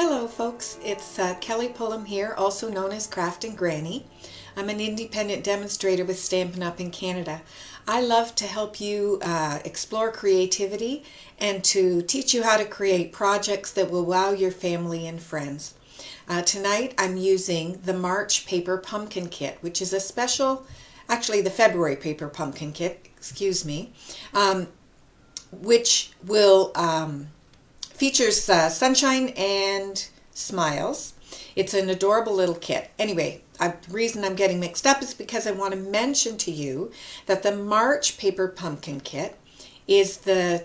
Hello folks, it's Kelly Pullum here, also known as Craftin' Granny. I'm an independent demonstrator with Stampin' Up! In Canada. I love to help you explore creativity and to teach you how to create projects that will wow your family and friends. Tonight I'm using the March Paper Pumpkin Kit, which is a special, actually the February Paper Pumpkin Kit, excuse me, which will features sunshine and smiles. It's an adorable little kit. Anyway, the reason I'm getting mixed up is because I want to mention to you that the March Paper Pumpkin Kit is the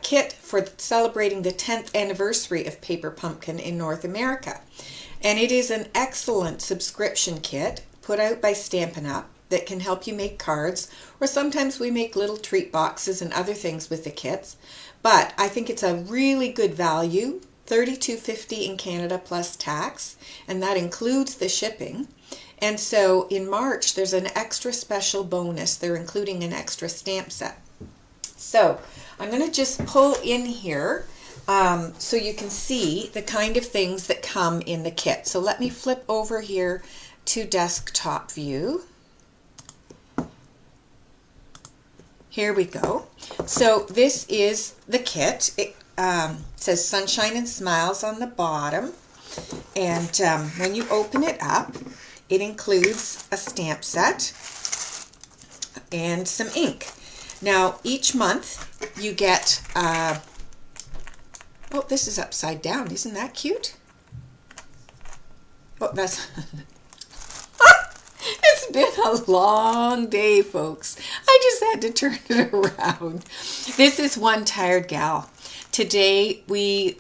kit for celebrating the 10th anniversary of Paper Pumpkin in North America. And it is an excellent subscription kit put out by Stampin' Up! That can help you make cards, or sometimes we make little treat boxes and other things with the kits. But I think it's a really good value, $32.50 in Canada plus tax, and that includes the shipping. And so in March, there's an extra special bonus. They're including an extra stamp set. So I'm going to just pull in here so you can see the kind of things that come in the kit. So let me flip over here to desktop view. Here we go. So this is the kit. It says Sunshine and Smiles on the bottom. And when you open it up, it includes a stamp set and some ink. Now, each month you get, oh, this is upside down. Isn't that cute? Oh, that's... It's been a long day, folks. I just had to turn it around. This is One Tired Gal. Today we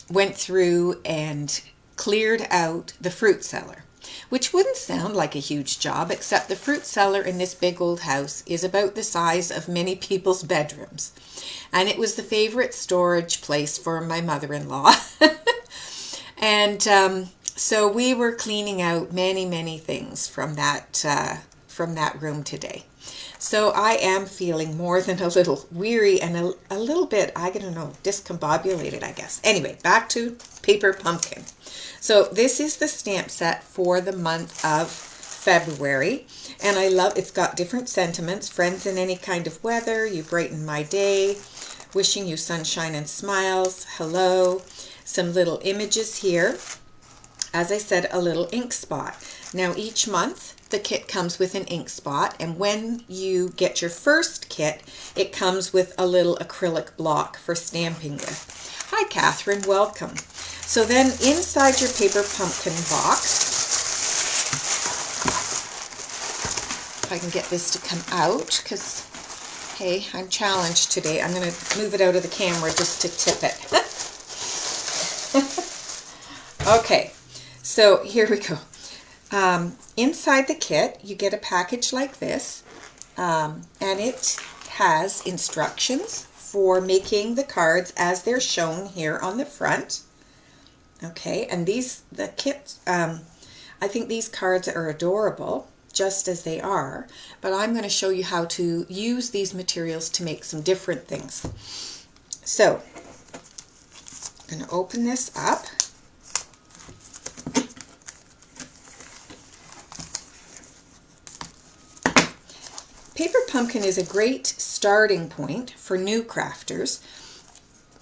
went through and cleared out the fruit cellar, which wouldn't sound like a huge job, except the fruit cellar in this big old house is about the size of many people's bedrooms. And it was the favorite storage place for my mother-in-law. And so we were cleaning out many things from that room today. So I am feeling more than a little weary and a little bit, I don't know, discombobulated, I guess. Anyway, back to Paper Pumpkin. So this is the stamp set for the month of February. And I love, it's got different sentiments. Friends in any kind of weather, you brighten my day. Wishing you sunshine and smiles. Hello. Some little images here. As I said, a little ink spot. Now each month the kit comes with an ink spot, and when you get your first kit, it comes with a little acrylic block for stamping with. Hi Catherine, welcome. So then inside your Paper Pumpkin box, if I can get this to come out, because hey, I'm challenged today. I'm going to move it out of the camera just to tip it. Okay. So here we go. Inside the kit, you get a package like this, and it has instructions for making the cards as they're shown here on the front. Okay, and the kits, I think these cards are adorable, just as they are, but I'm going to show you how to use these materials to make some different things. So, I'm going to open this up. Paper Pumpkin is a great starting point for new crafters.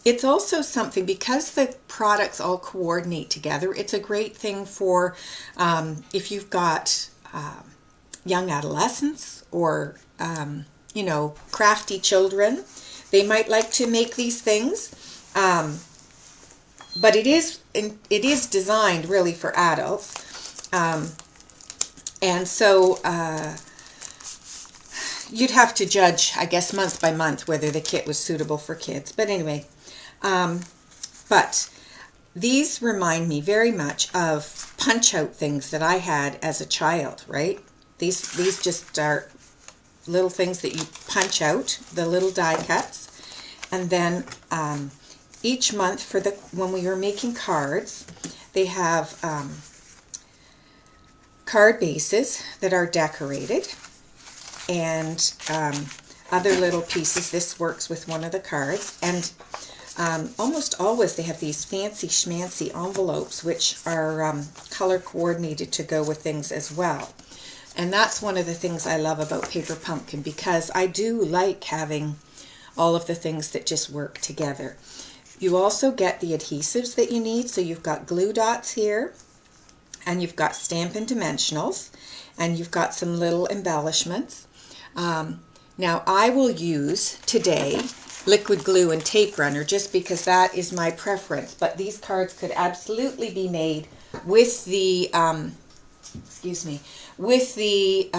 It's also something, because the products all coordinate together, it's a great thing for if you've got young adolescents or, you know, crafty children. They might like to make these things, but it is designed really for adults. And so you'd have to judge, I guess, month by month whether the kit was suitable for kids. But anyway, but these remind me very much of punch-out things that I had as a child, right? These just are little things that you punch out, the little die cuts. And then each month when we were making cards, they have card bases that are decorated. And other little pieces. This works with one of the cards. And almost always they have these fancy schmancy envelopes which are color coordinated to go with things as well. And that's one of the things I love about Paper Pumpkin, because I do like having all of the things that just work together. You also get the adhesives that you need. So you've got glue dots here, and you've got Stampin' Dimensionals, and you've got some little embellishments. Now I will use today liquid glue and tape runner just because that is my preference, but these cards could absolutely be made with the with the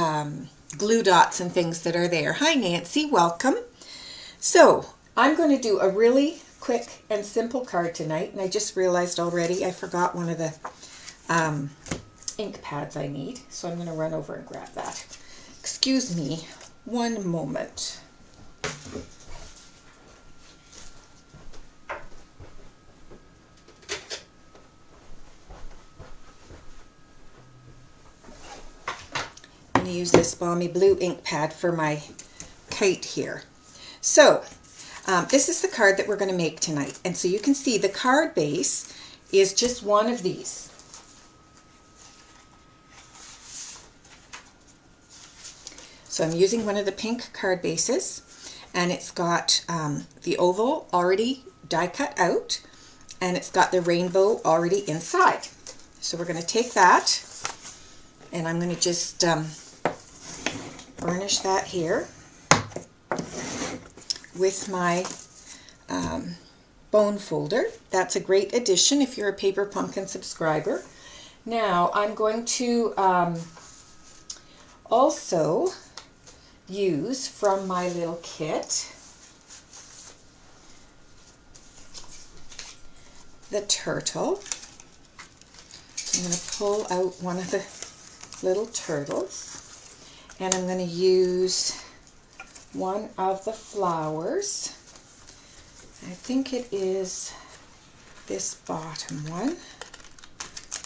glue dots and things that are there. Hi Nancy, welcome. So I'm going to do a really quick and simple card tonight, and I just realized already I forgot one of the ink pads I need, so I'm going to run over and grab that. Excuse me one moment. I'm going to use this Balmy Blue ink pad for my kite here. So this is the card that we're going to make tonight, and so you can see the card base is just one of these. So I'm using one of the pink card bases, and it's got the oval already die cut out, and it's got the rainbow already inside. So we're going to take that, and I'm going to just burnish that here with my bone folder. That's a great addition if you're a Paper Pumpkin subscriber. Now I'm going to also use from my little kit the turtle. I'm going to pull out one of the little turtles, and I'm going to use one of the flowers. I think it is this bottom one.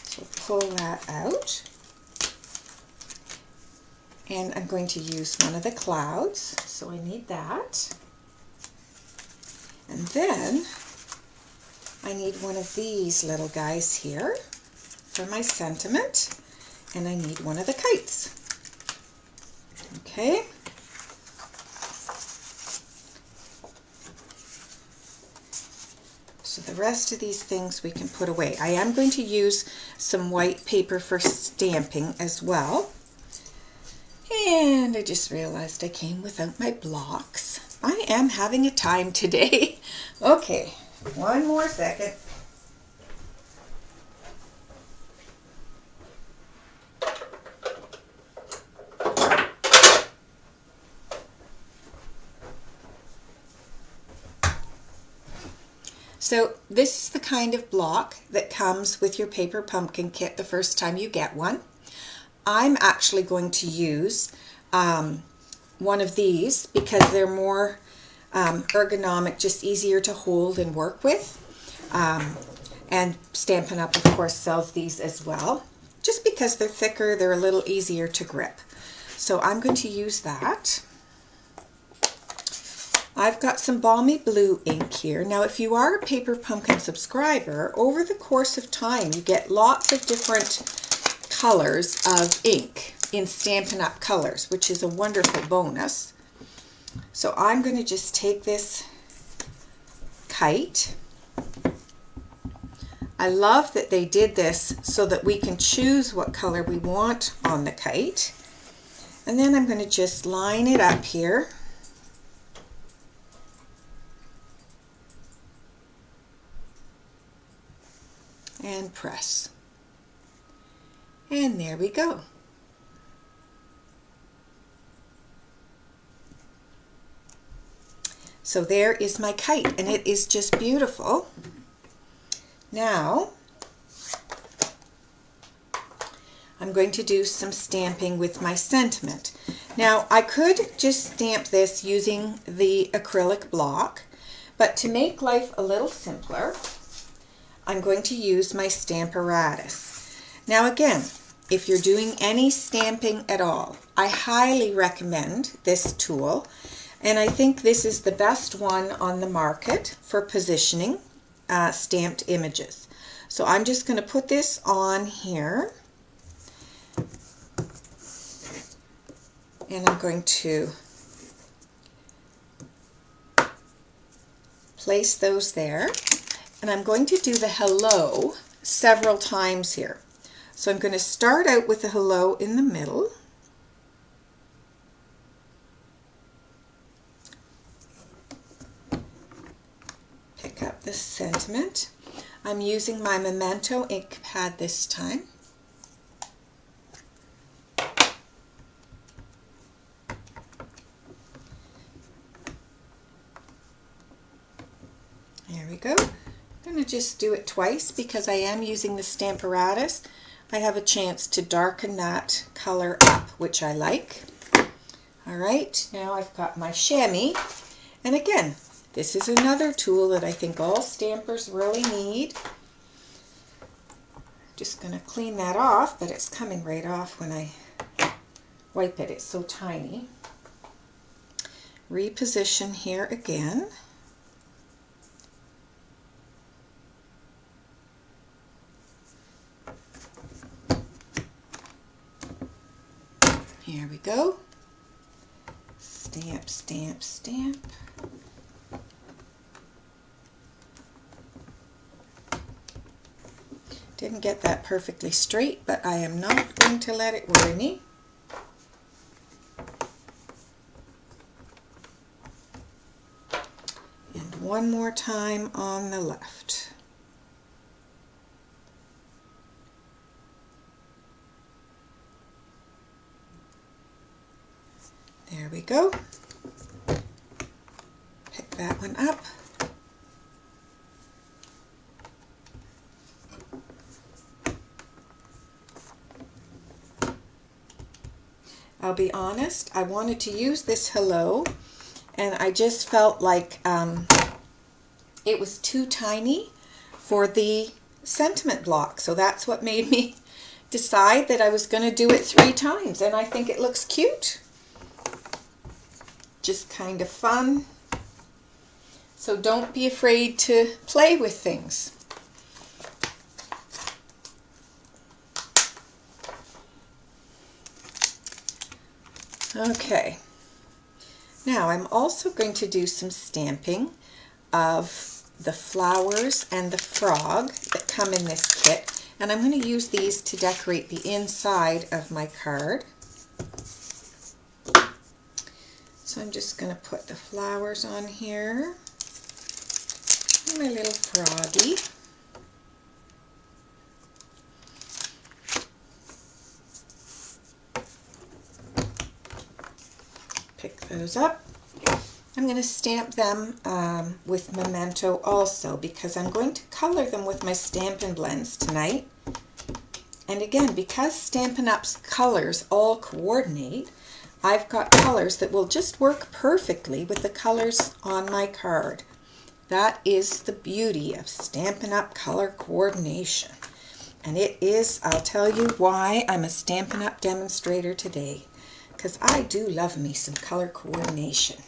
So pull that out. And I'm going to use one of the clouds, so I need that. And then I need one of these little guys here for my sentiment, and I need one of the kites. Okay. So the rest of these things we can put away. I am going to use some white paper for stamping as well. And I just realized I came without my blocks. I am having a time today. Okay, one more second. So this is the kind of block that comes with your Paper Pumpkin kit the first time you get one. I'm actually going to use one of these because they're more ergonomic, just easier to hold and work with. And Stampin' Up, of course, sells these as well. Just because they're thicker, they're a little easier to grip. So I'm going to use that. I've got some Balmy Blue ink here. Now, if you are a Paper Pumpkin subscriber, over the course of time, you get lots of different colors of ink in Stampin' Up! Colors, which is a wonderful bonus. So I'm going to just take this kite. I love that they did this so that we can choose what color we want on the kite. And then I'm going to just line it up here. And press. And there we go. So there is my kite, and it is just beautiful. Now, I'm going to do some stamping with my sentiment. Now, I could just stamp this using the acrylic block, but to make life a little simpler, I'm going to use my Stamparatus. Now again, if you're doing any stamping at all, I highly recommend this tool. And I think this is the best one on the market for positioning stamped images. So I'm just going to put this on here. And I'm going to place those there. And I'm going to do the hello several times here. So I'm going to start out with the hello in the middle. Pick up the sentiment. I'm using my Memento ink pad this time. There we go. I'm going to just do it twice because I am using the Stamparatus. I have a chance to darken that color up, which I like. All right, now I've got my chamois. And again, this is another tool that I think all stampers really need. Just going to clean that off, but it's coming right off when I wipe it. It's so tiny. Reposition here again. Here we go. Stamp, stamp, stamp. Didn't get that perfectly straight, but I am not going to let it worry me. And one more time on the left. There we go. Pick that one up. I'll be honest, I wanted to use this hello, and I just felt like it was too tiny for the sentiment block. So that's what made me decide that I was going to do it 3 times, and I think it looks cute. Just kind of fun. So don't be afraid to play with things. Okay, now I'm also going to do some stamping of the flowers and the frog that come in this kit, and I'm going to use these to decorate the inside of my card. So I'm just going to put the flowers on here, and my little froggy. Pick those up. I'm going to stamp them with Memento also, because I'm going to color them with my Stampin' Blends tonight. And again, because Stampin' Up's colors all coordinate, I've got colors that will just work perfectly with the colors on my card. That is the beauty of Stampin' Up color coordination. And it is, I'll tell you why I'm a Stampin' Up demonstrator today. Because I do love me some color coordination.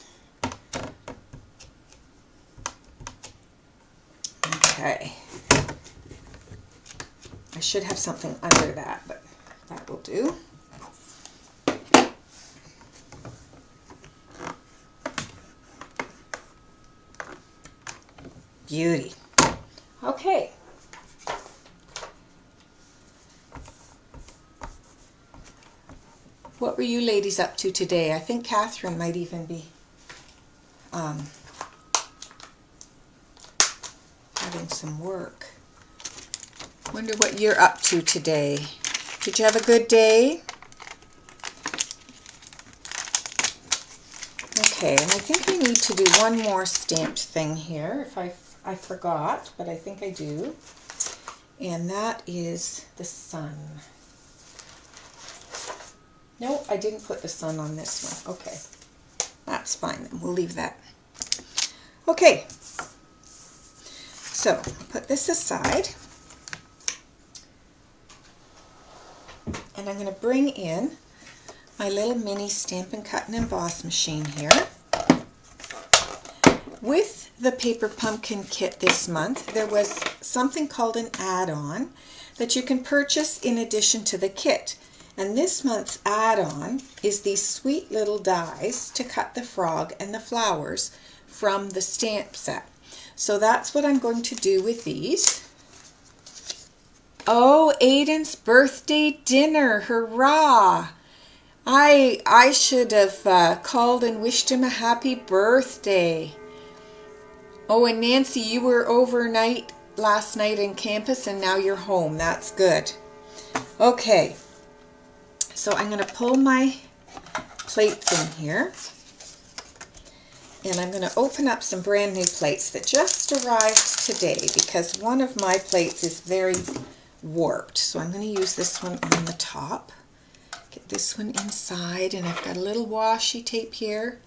Okay. I should have something under that, but that will do. Beauty. Okay. What were you ladies up to today? I think Catherine might even be having some work. Wonder what you're up to today. Did you have a good day? Okay, and I think I need to do one more stamped thing here. If I forgot, but I think I do. And that is the sun. No, I didn't put the sun on this one. Okay, that's fine then. We'll leave that. Okay, so put this aside. And I'm going to bring in my little mini Stampin' Cut and Emboss machine here. with the paper pumpkin kit this month, there was something called an add-on that you can purchase in addition to the kit. And this month's add-on is these sweet little dies to cut the frog and the flowers from the stamp set. So that's what I'm going to do with these. Oh, Aiden's birthday dinner, hurrah! I should have called and wished him a happy birthday. Oh, and Nancy, you were overnight last night in campus and now you're home. That's good. Okay, so I'm going to pull my plates in here. And I'm going to open up some brand new plates that just arrived today because one of my plates is very warped. So I'm going to use this one on the top. Get this one inside, and I've got a little washi tape here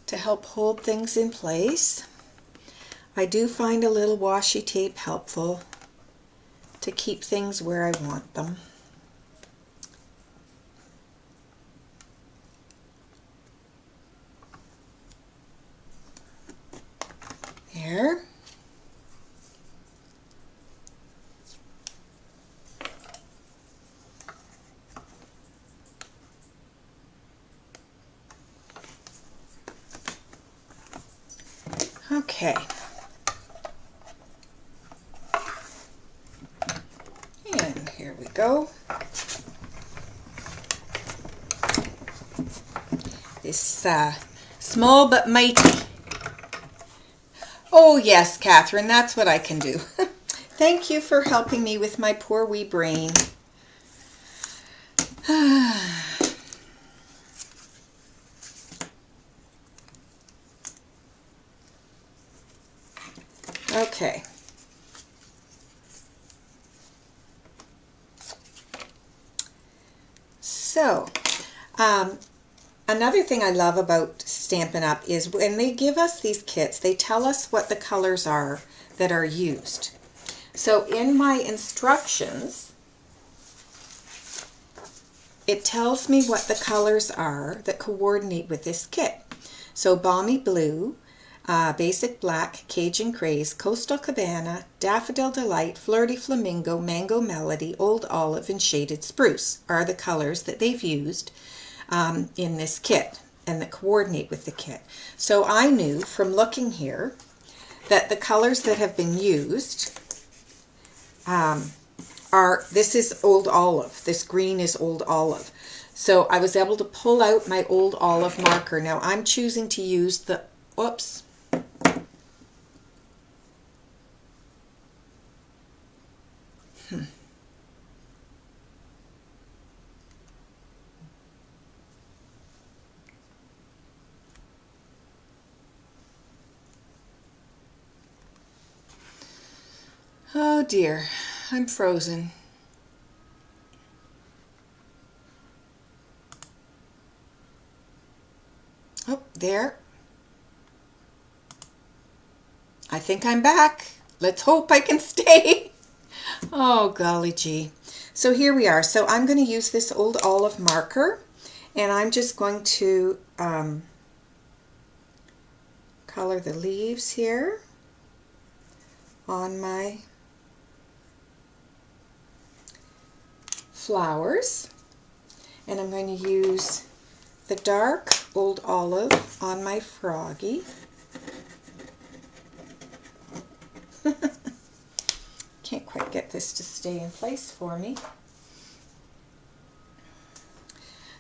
to help hold things in place. I do find a little washi tape helpful to keep things where I want them. There. Okay. And here we go. This small but mighty. Oh yes, Catherine, that's what I can do. Thank you for helping me with my poor wee brain. Okay. So, another thing I love about Stampin' Up! Is when they give us these kits, they tell us what the colors are that are used. So in my instructions, it tells me what the colors are that coordinate with this kit. So Balmy Blue, Basic Black, Cajun Craze, Coastal Cabana, Daffodil Delight, Flirty Flamingo, Mango Melody, Old Olive, and Shaded Spruce are the colors that they've used in this kit and that coordinate with the kit. So I knew from looking here that the colors that have been used this is Old Olive. This green is Old Olive. So I was able to pull out my Old Olive marker. Now I'm choosing to use the, oops. Oh dear, I'm frozen. Oh, there. I think I'm back. Let's hope I can stay. Oh, golly gee. So here we are. So I'm going to use this Old Olive marker, and I'm just going to color the leaves here on my flowers, and I'm going to use the dark Old Olive on my froggy. Can't quite get this to stay in place for me.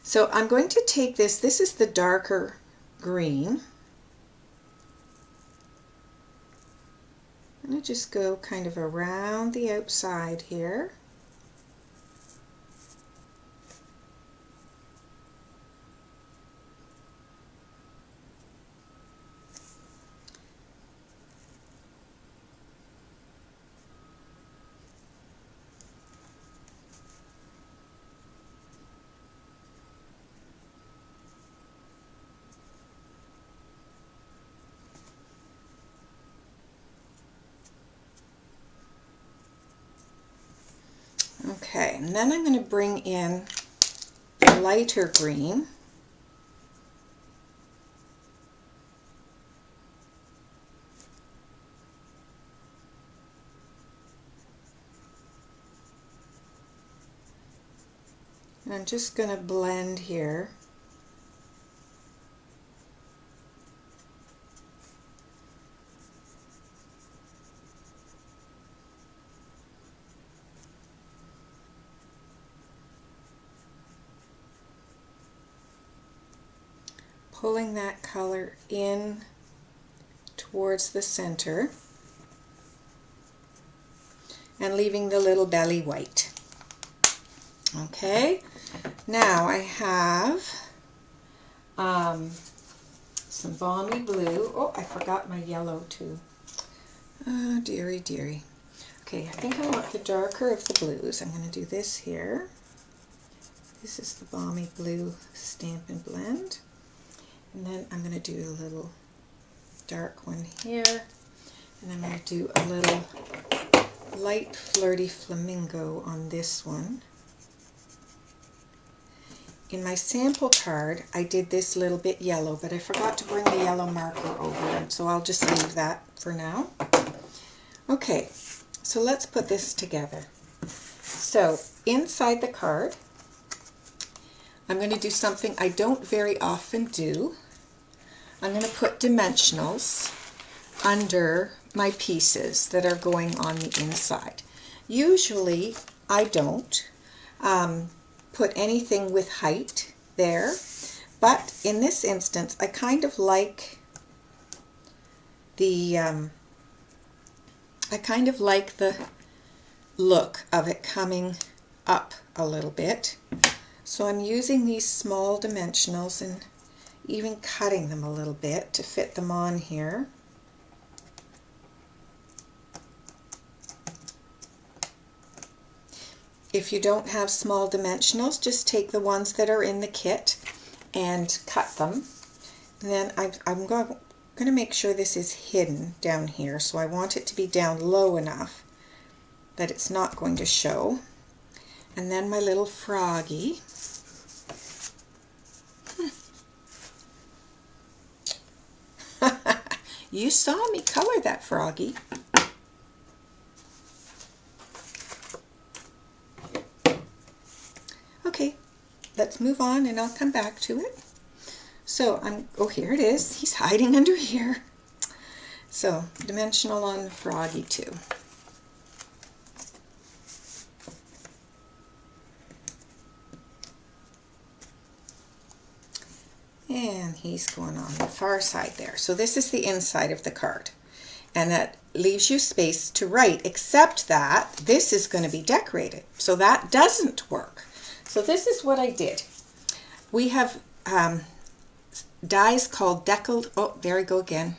So I'm going to take this is the darker green. I'm going to just go kind of around the outside here. Okay, and then I'm going to bring in a lighter green. I'm just going to blend here. Pulling that color in towards the center and leaving the little belly white. Okay, now I have some balmy blue. Oh, I forgot my yellow too. Oh, dearie, dearie. Okay, I think I want the darker of the blues. I'm going to do this here. This is the balmy blue Stampin' Blend. And then I'm going to do a little dark one here. And I'm going to do a little light flirty flamingo on this one. In my sample card, I did this little bit yellow, but I forgot to bring the yellow marker over, so I'll just leave that for now. Okay, so let's put this together. So inside the card, I'm going to do something I don't very often do. I'm going to put dimensionals under my pieces that are going on the inside. Usually I don't put anything with height there, but in this instance I kind of like the look of it coming up a little bit. So I'm using these small dimensionals and even cutting them a little bit to fit them on here. If you don't have small dimensionals, just take the ones that are in the kit and cut them. And then I'm going to make sure this is hidden down here, so I want it to be down low enough that it's not going to show. And then my little froggy. You saw me color that froggy. Okay, let's move on and I'll come back to it. So oh, here it is. He's hiding under here. So dimensional on the froggy too. And he's going on the far side there. So this is the inside of the card. And that leaves you space to write, except that this is going to be decorated. So that doesn't work. So this is what I did. We have dies called deckled. Oh, there I go again.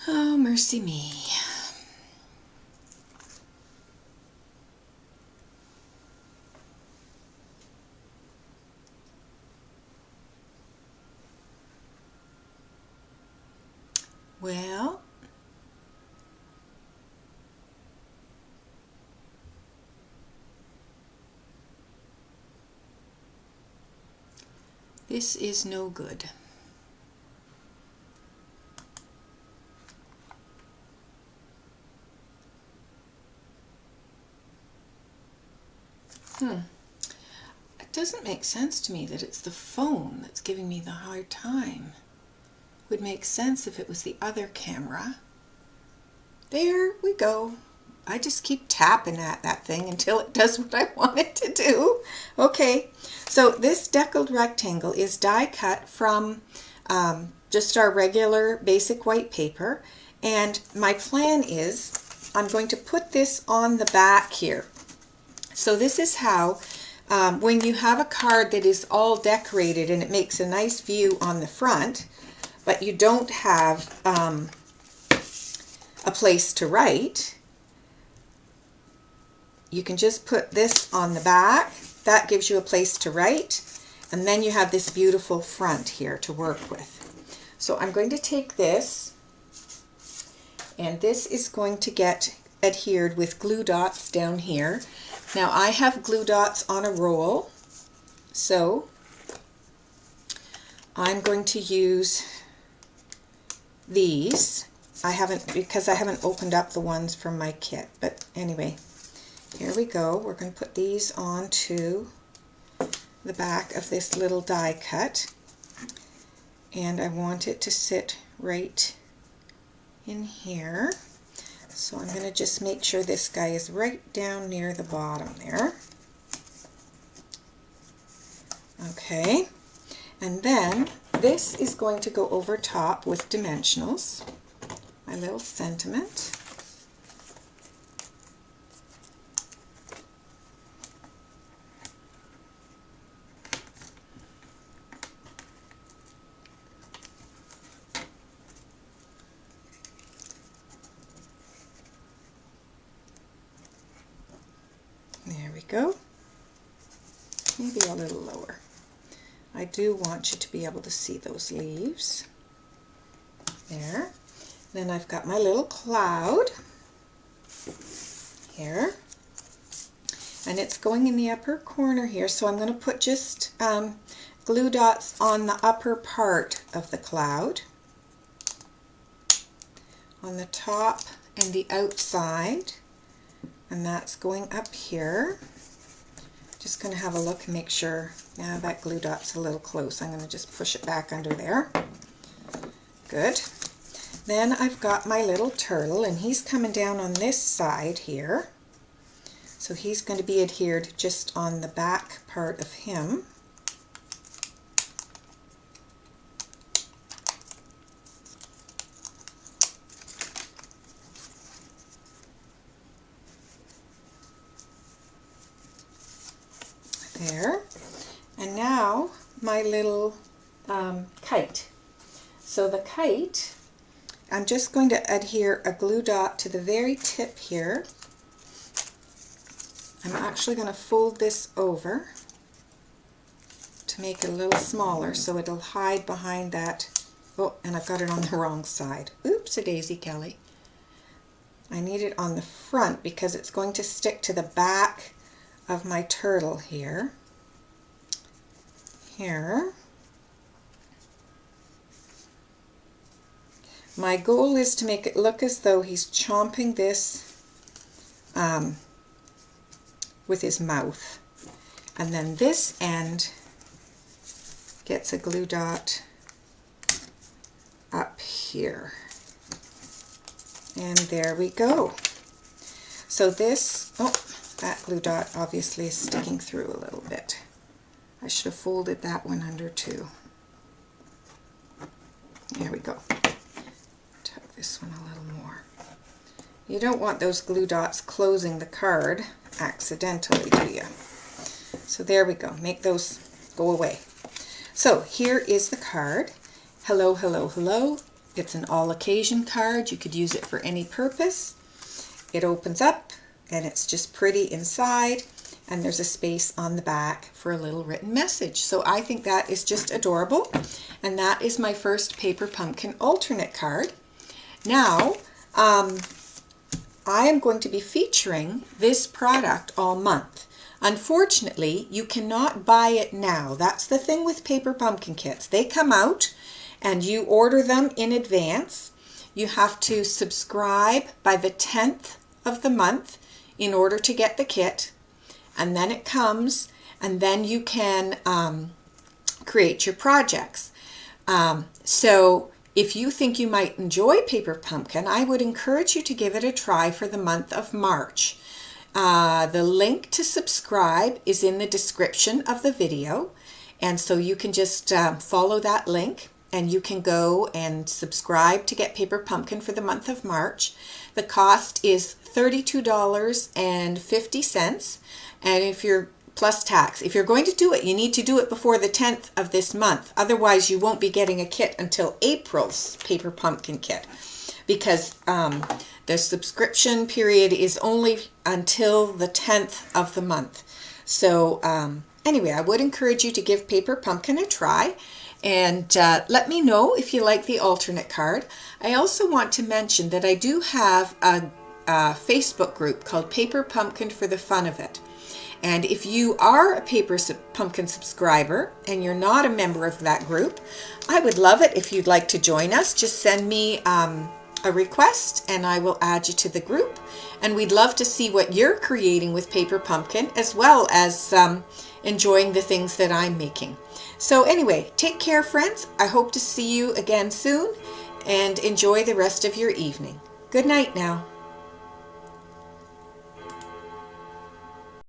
Oh, mercy me. Well, this is no good. It doesn't make sense to me that it's the phone that's giving me the hard time. It would make sense if it was the other camera. There we go. I just keep tapping at that thing until it does what I want it to do. Okay, so this deckled rectangle is die cut from just our regular basic white paper, and my plan is I'm going to put this on the back here. So this is how, when you have a card that is all decorated and it makes a nice view on the front, but you don't have a place to write, you can just put this on the back. That gives you a place to write. And then you have this beautiful front here to work with. So I'm going to take this, and this is going to get adhered with glue dots down here. Now I have glue dots on a roll, so I'm going to use these. Because I haven't opened up the ones from my kit, but anyway, here we go. We're going to put these onto the back of this little die cut, and I want it to sit right in here. So I'm going to just make sure this guy is right down near the bottom there. Okay, and then this is going to go over top with dimensionals, my little sentiment. There we go. Maybe a little lower. I do want you to be able to see those leaves. There. Then I've got my little cloud here. And it's going in the upper corner here, so I'm going to put just glue dots on the upper part of the cloud, on the top and the outside. And that's going up here. Just going to have a look and make sure. Now that glue dot's a little close. I'm going to just push it back under there. Good. Then I've got my little turtle, and he's coming down on this side here. So he's going to be adhered just on the back part of him. There. And now my little kite. So the kite, I'm just going to adhere a glue dot to the very tip here. I'm actually going to fold this over to make it a little smaller so it'll hide behind that. Oh, and I've got it on the wrong side. Oops-a-daisy, Kelly. I need it on the front because it's going to stick to the back of my turtle here. Here. My goal is to make it look as though he's chomping this with his mouth. And then this end gets a glue dot up here. And there we go. So this, oh, that glue dot obviously is sticking through a little bit. I should have folded that one under too. There we go. Tuck this one a little more. You don't want those glue dots closing the card accidentally, do you? So there we go. Make those go away. So here is the card. Hello, hello, hello. It's an all occasion card. You could use it for any purpose. It opens up and it's just pretty inside, and there's a space on the back for a little written message. So I think that is just adorable, and that is my first Paper Pumpkin alternate card. Now I am going to be featuring this product all month. Unfortunately, you cannot buy it now. That's the thing with Paper Pumpkin kits. They come out and you order them in advance. You have to subscribe by the 10th of the month in order to get the kit, and then it comes, and then you can create your projects. So if you think you might enjoy Paper Pumpkin, I would encourage you to give it a try for the month of March. The link to subscribe is in the description of the video, and so you can just follow that link and you can go and subscribe to get Paper Pumpkin for the month of March. The cost is $32.50, and if you're plus tax. If you're going to do it, you need to do it before the 10th of this month. Otherwise, you won't be getting a kit until April's Paper Pumpkin kit, because the subscription period is only until the 10th of the month. So Anyway, I would encourage you to give Paper Pumpkin a try, and let me know if you like the alternate card. I also want to mention that I do have a Facebook group called Paper Pumpkin for the Fun of It. And if you are a Paper Pumpkin subscriber and you're not a member of that group, I would love it if you'd like to join us. Just send me a request and I will add you to the group. And we'd love to see what you're creating with Paper Pumpkin, as well as enjoying the things that I'm making. So anyway, take care, friends. I hope to see you again soon, and enjoy the rest of your evening. Good night now.